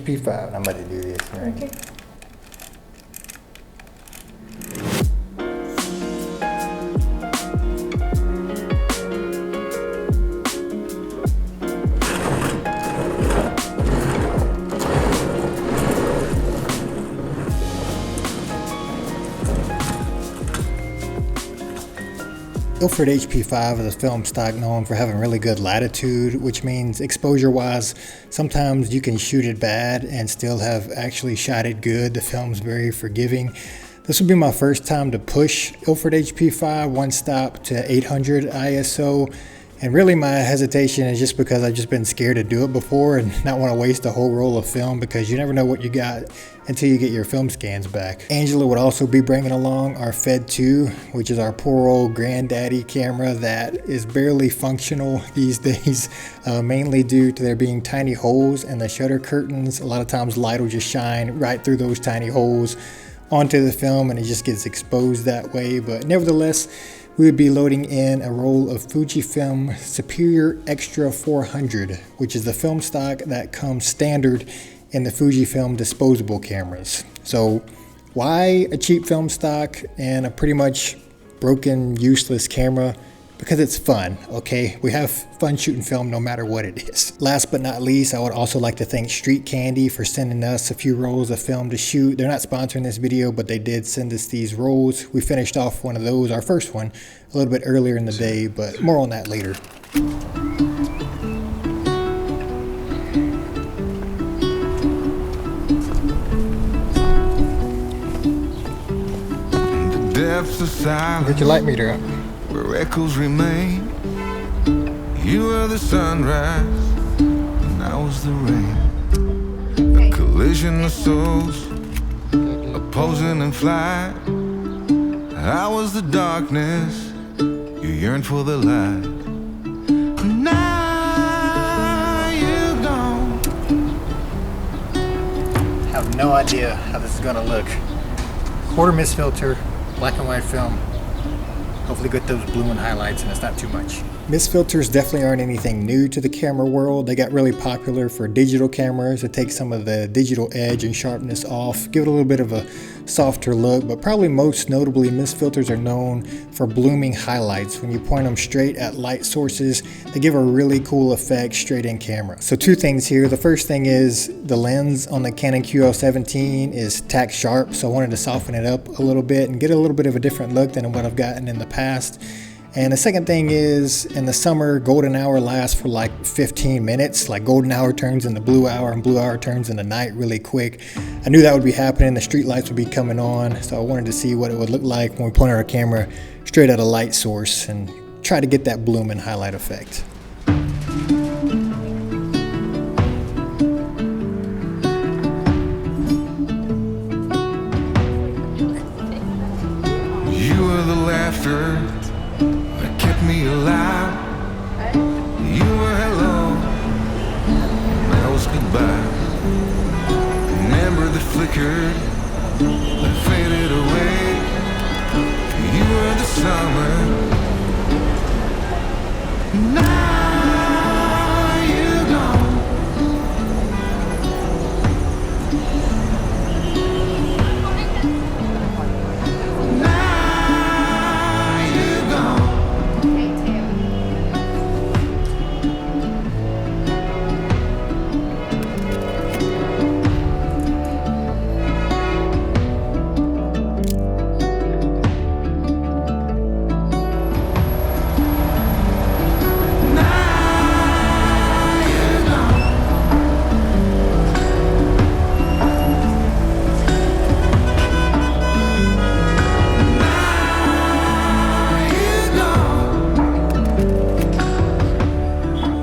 HP5, and I'm about to do this, right? Okay. Ilford HP5 is a film stock known for having really good latitude, which means exposure-wise, sometimes you can shoot it bad and still have actually shot it good. The film's very forgiving. This will be my first time to push Ilford HP5 one stop to 800 ISO. And really my hesitation is just because I've just been scared to do it before and not want to waste a whole roll of film, because you never know what you got until you get your film scans back. Angela would also be bringing along our Fed 2, which is our poor old granddaddy camera that is barely functional these days, mainly due to there being tiny holes in the shutter curtains. A lot of times light will just shine right through those tiny holes onto the film and it just gets exposed that way. But nevertheless, we would be loading in a roll of FujiFilm Superior Extra 400, which is the film stock that comes standard in the FujiFilm disposable cameras. So why a cheap film stock and a pretty much broken, useless camera? Because it's fun, okay? We have fun shooting film no matter what it is. Last but not least, I would also like to thank Street Candy for sending us a few rolls of film to shoot. They're not sponsoring this video, but they did send us these rolls. We finished off one of those, our first one, a little bit earlier in the day, but more on that later. The depths of silence. Get your light meter up. Where echoes remain. You were the sunrise, and I was the rain. A collision of souls, opposing in flight. I was the darkness, you yearned for the light. Now you're gone. Have no idea how this is gonna look. Quarter mist filter, black and white film. Hopefully get those blue and highlights and it's not too much. Mist filters definitely aren't anything new to the camera world. They got really popular for digital cameras to take some of the digital edge and sharpness off, give it a little bit of a softer look, but probably most notably mist filters are known for blooming highlights. When you point them straight at light sources, they give a really cool effect straight in camera. So two things here. The first thing is the lens on the Canon QL17 is tack sharp, so I wanted to soften it up a little bit and get a little bit of a different look than what I've gotten in the past. And the second thing is, in the summer, golden hour lasts for like 15 minutes. Like golden hour turns into blue hour and blue hour turns into night really quick. I knew that would be happening. The street lights would be coming on. So I wanted to see what it would look like when we point our camera straight at a light source and try to get that bloom and highlight effect. You were the laughter that kept me alive. You were hello, and I was goodbye. Remember the flickered, that faded away. You were the summer. Now you're gone.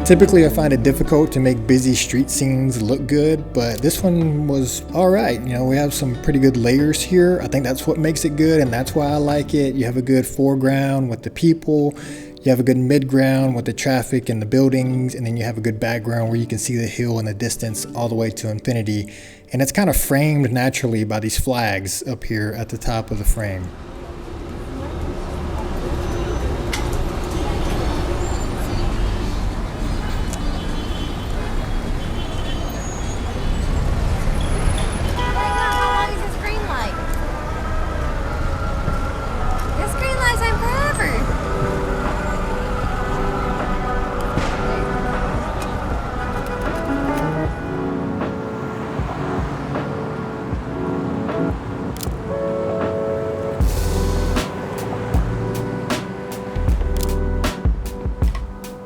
Typically, I find it difficult to make busy street scenes look good, but this one was all right. You know, we have some pretty good layers here. I think that's what makes it good, and that's why I like it. You have a good foreground with the people. You have a good midground with the traffic and the buildings, and then you have a good background where you can see the hill in the distance all the way to infinity. And it's kind of framed naturally by these flags up here at the top of the frame.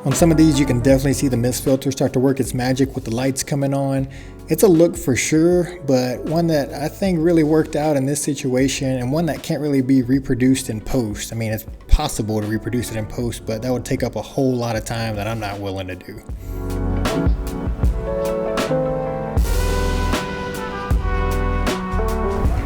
On some of these, you can definitely see the mist filter start to work its magic with the lights coming on. It's a look for sure, but one that I think really worked out in this situation, and one that can't really be reproduced in post. I mean, it's possible to reproduce it in post, but that would take up a whole lot of time that I'm not willing to do.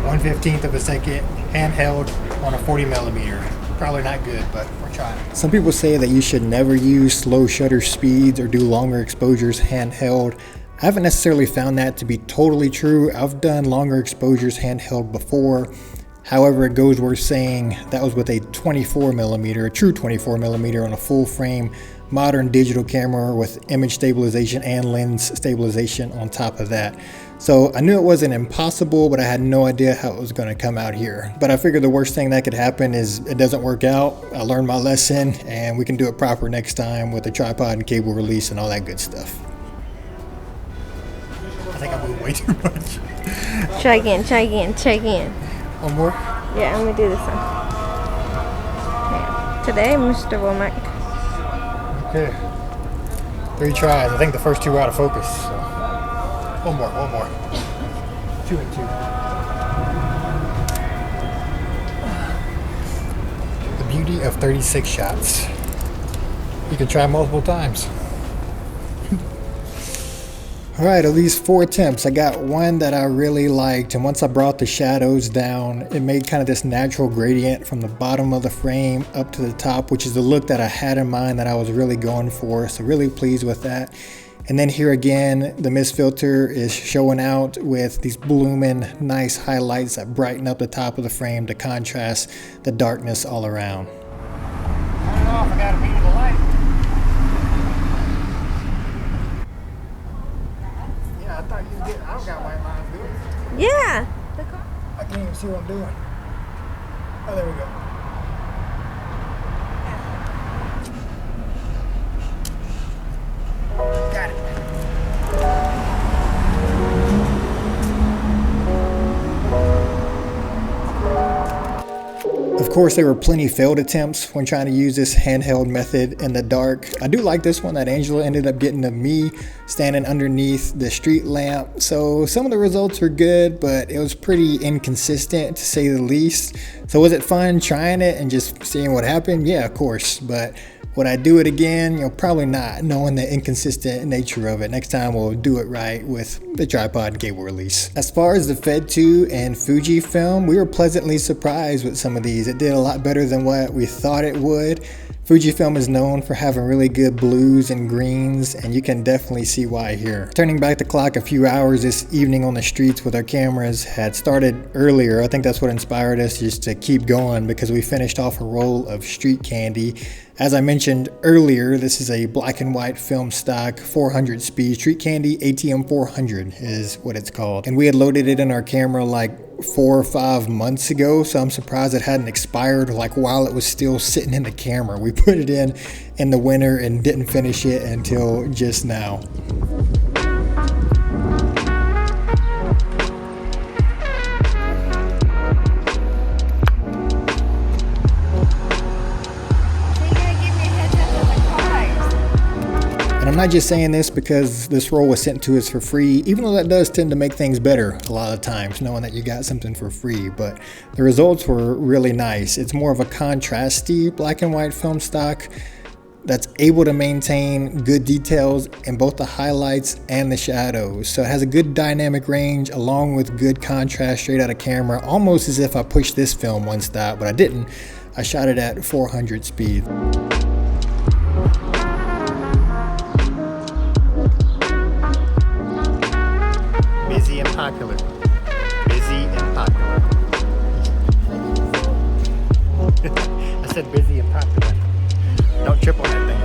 1/15 of a second, handheld on a 40mm. Probably not good, but we're trying. Some people say that you should never use slow shutter speeds or do longer exposures handheld. I haven't necessarily found that to be totally true. I've done longer exposures handheld before. However, it goes worth saying that was with a 24mm, a true 24mm on a full frame modern digital camera with image stabilization and lens stabilization on top of that. So I knew it wasn't impossible, but I had no idea how it was going to come out here. But I figured the worst thing that could happen is it doesn't work out. I learned my lesson, and we can do it proper next time with the tripod and cable release and all that good stuff. I think I moved way too much. Try again. One more? Yeah, let me do this one. Yeah. Today, Mr. Womack. Okay. 3 tries. I think the first 2 were out of focus. So. One more. 2 and 2. The beauty of 36 shots. You can try multiple times. Alright, of these 4 attempts, I got one that I really liked, and once I brought the shadows down, it made kind of this natural gradient from the bottom of the frame up to the top, which is the look that I had in mind that I was really going for, so really pleased with that. And then here again, the mist filter is showing out with these blooming nice highlights that brighten up the top of the frame to contrast the darkness all around. I don't know if I got a beat of the light. Yeah, I thought you did. I don't got white lines, do I? Yeah. I can't even see what I'm doing. Oh, there we go. Got it. Of course, there were plenty failed attempts when trying to use this handheld method in the dark. I do like this one that Angela ended up getting of me standing underneath the street lamp. So some of the results were good, but it was pretty inconsistent to say the least. So was it fun trying it and just seeing what happened? Yeah, of course. But would I do it again? Probably not, knowing the inconsistent nature of it. Next time we'll do it right with the tripod and cable release. As far as the Fed 2 and FujiFilm, we were pleasantly surprised with some of these. It did a lot better than what we thought it would. FujiFilm is known for having really good blues and greens, and you can definitely see why here. Turning back the clock a few hours this evening on the streets with our cameras had started earlier. I think that's what inspired us just to keep going, because we finished off a roll of street candy. As I mentioned earlier, this is a black and white film stock 400 speed street candy. ATM 400 is what it's called. And we had loaded it in our camera like 4 or 5 months ago, so I'm surprised it hadn't expired like while it was still sitting in the camera. We put it in the winter and didn't finish it until just now. I'm not just saying this because this roll was sent to us for free, even though that does tend to make things better a lot of times, knowing that you got something for free, but the results were really nice. It's more of a contrasty black and white film stock that's able to maintain good details in both the highlights and the shadows. So it has a good dynamic range along with good contrast straight out of camera, almost as if I pushed this film one stop, but I didn't. I shot it at 400 speed. Busy and popular. Busy and popular. I said busy and popular. Don't trip on that thing.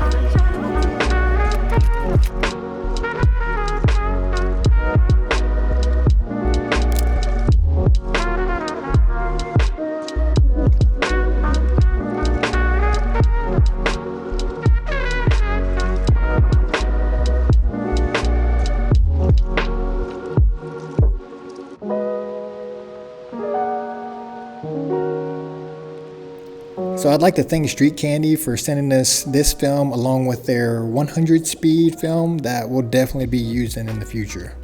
So I'd like to thank Street Candy for sending us this film along with their 100 speed film that we'll definitely be using in the future.